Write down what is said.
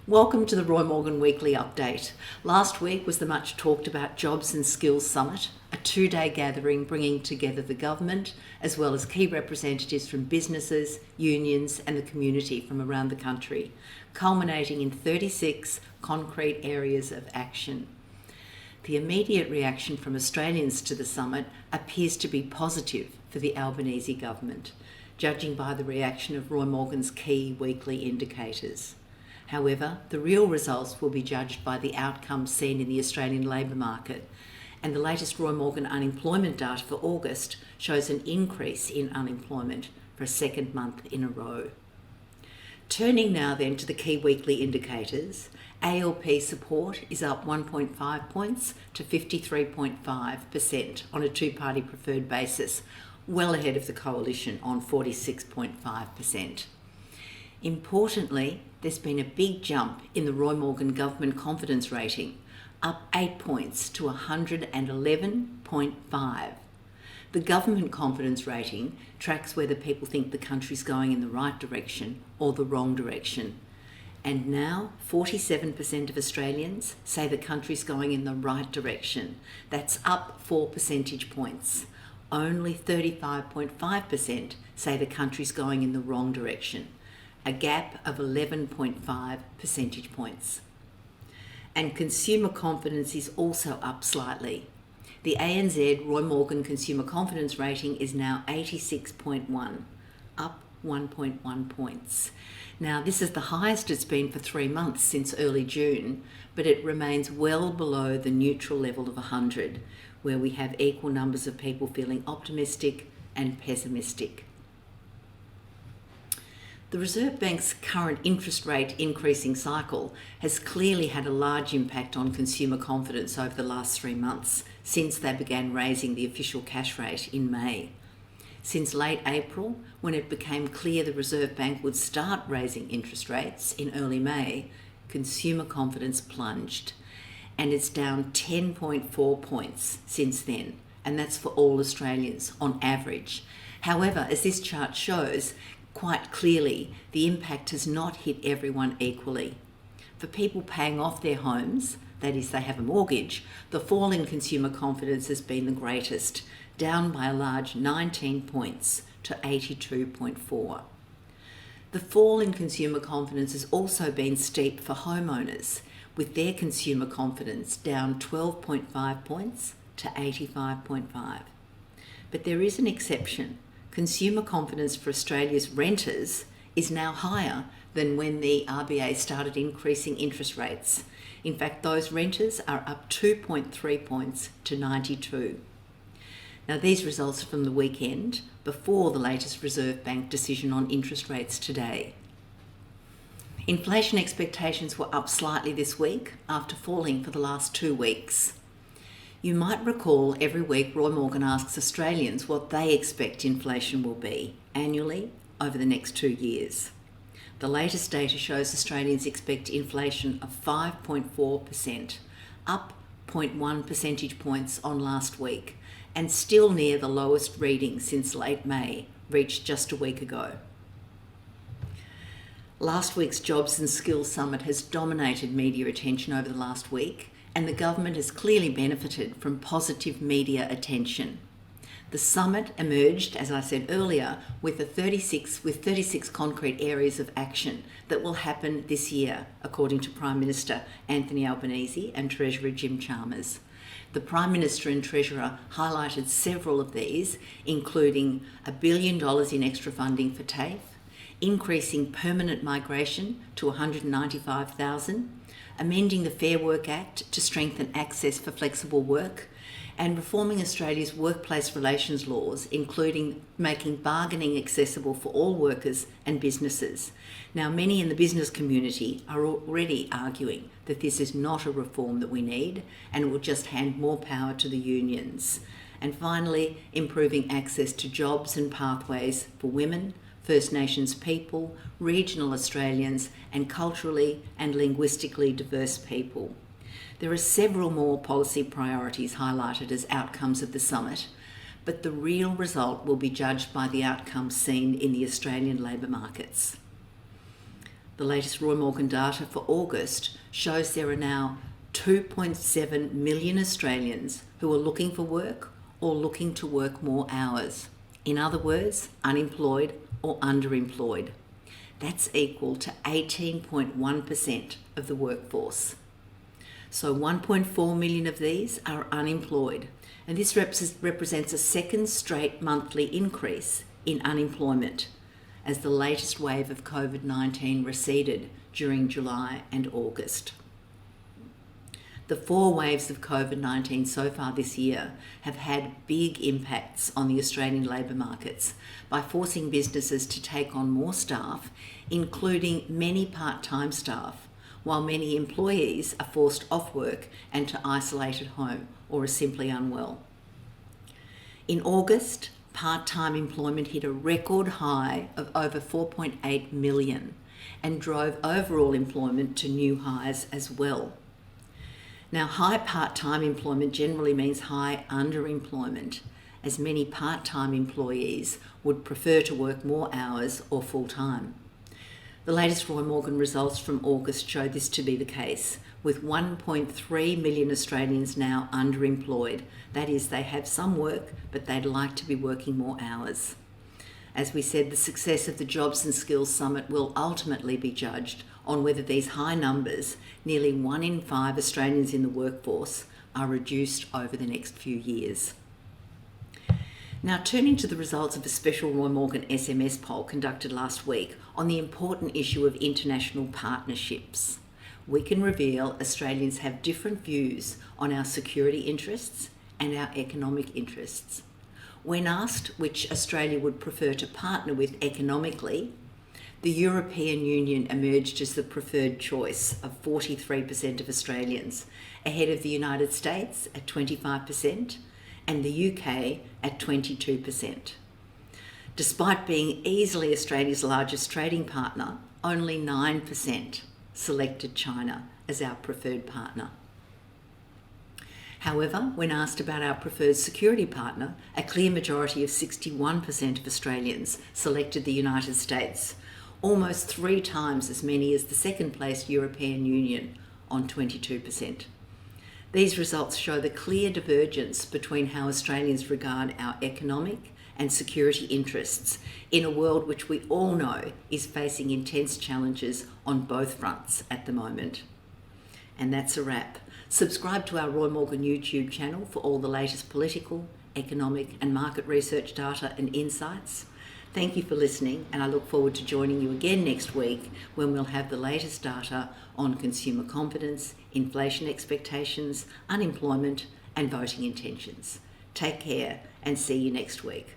Welcome to the Roy Morgan Weekly Update. Last week was the much talked about Jobs and Skills Summit, a two-day gathering bringing together the government as well as key representatives from businesses, unions and the community from around the country, culminating in 36 concrete areas of action. The immediate reaction from Australians to the summit appears to be positive for the Albanese government, judging by the reaction of Roy Morgan's key weekly indicators. However, the real results will be judged by the outcomes seen in the Australian labour market, and the latest Roy Morgan unemployment data for August shows an increase in unemployment for a second month in a row. Turning now then to the key weekly indicators, ALP support is up 1.5 points to 53.5% on a two-party preferred basis, well ahead of the coalition on 46.5%. Importantly, there's been a big jump in the Roy Morgan government confidence rating, up 8 points to 111.5. The government confidence rating tracks whether people think the country's going in the right direction or the wrong direction. And now 47% of Australians say the country's going in the right direction. That's up 4 percentage points. Only 35.5% say the country's going in the wrong direction, a gap of 11.5 percentage points. And consumer confidence is also up slightly. The ANZ Roy Morgan Consumer Confidence Rating is now 86.1, up 1.1 points. Now, this is the highest it's been for 3 months since early June, but it remains well below the neutral level of 100, where we have equal numbers of people feeling optimistic and pessimistic. The Reserve Bank's current interest rate increasing cycle has clearly had a large impact on consumer confidence over the last 3 months since they began raising the official cash rate in May. Since late April, when it became clear the Reserve Bank would start raising interest rates in early May, consumer confidence plunged, and it's down 10.4 points since then, and that's for all Australians on average. However, as this chart shows, quite clearly, the impact has not hit everyone equally. For people paying off their homes, that is, they have a mortgage, the fall in consumer confidence has been the greatest, down by a large 19 points to 82.4. The fall in consumer confidence has also been steep for homeowners, with their consumer confidence down 12.5 points to 85.5. But there is an exception. Consumer confidence for Australia's renters is now higher than when the RBA started increasing interest rates. In fact, those renters are up 2.3 points to 92. Now, these results are from the weekend before the latest Reserve Bank decision on interest rates today. Inflation expectations were up slightly this week after falling for the last 2 weeks. You might recall every week Roy Morgan asks Australians what they expect inflation will be annually over the next 2 years. The latest data shows Australians expect inflation of 5.4%, up 0.1 percentage points on last week, and still near the lowest reading since late May, reached just a week ago. Last week's Jobs and Skills Summit has dominated media attention over the last week, and the government has clearly benefited from positive media attention. The summit emerged, as I said earlier, with 36 concrete areas of action that will happen this year, according to Prime Minister Anthony Albanese and Treasurer Jim Chalmers. The Prime Minister and Treasurer highlighted several of these, including $1 billion in extra funding for TAFE, increasing permanent migration to 195,000, amending the Fair Work Act to strengthen access for flexible work, and reforming Australia's workplace relations laws, including making bargaining accessible for all workers and businesses. Now, many in the business community are already arguing that this is not a reform that we need and will just hand more power to the unions. And finally, improving access to jobs and pathways for women, First Nations people, regional Australians, and culturally and linguistically diverse people. There are several more policy priorities highlighted as outcomes of the summit, but the real result will be judged by the outcomes seen in the Australian labour markets. The latest Roy Morgan data for August shows there are now 2.7 million Australians who are looking for work or looking to work more hours. In other words, unemployed or underemployed. That's equal to 18.1% of the workforce. So 1.4 million of these are unemployed, and this represents a second straight monthly increase in unemployment as the latest wave of COVID-19 receded during July and August. The 4 waves of COVID-19 so far this year have had big impacts on the Australian labour markets by forcing businesses to take on more staff, including many part-time staff, while many employees are forced off work and to isolate at home or are simply unwell. In August, part-time employment hit a record high of over 4.8 million and drove overall employment to new highs as well. Now, high part-time employment generally means high underemployment, as many part-time employees would prefer to work more hours or full-time. The latest Roy Morgan results from August show this to be the case, with 1.3 million Australians now underemployed. That is, they have some work, but they'd like to be working more hours. As we said, the success of the Jobs and Skills Summit will ultimately be judged on whether these high numbers, nearly 1 in 5 Australians in the workforce, are reduced over the next few years. Now, turning to the results of a special Roy Morgan SMS poll conducted last week on the important issue of international partnerships, we can reveal Australians have different views on our security interests and our economic interests. When asked which Australia would prefer to partner with economically, the European Union emerged as the preferred choice of 43% of Australians, ahead of the United States at 25% and the UK at 22%. Despite being easily Australia's largest trading partner, only 9% selected China as our preferred partner. However, when asked about our preferred security partner, a clear majority of 61% of Australians selected the United States, almost 3 times as many as the second-placed European Union on 22%. These results show the clear divergence between how Australians regard our economic and security interests in a world which we all know is facing intense challenges on both fronts at the moment. And that's a wrap. Subscribe to our Roy Morgan YouTube channel for all the latest political, economic and market research data and insights. Thank you for listening, and I look forward to joining you again next week when we'll have the latest data on consumer confidence, inflation expectations, unemployment and voting intentions. Take care and see you next week.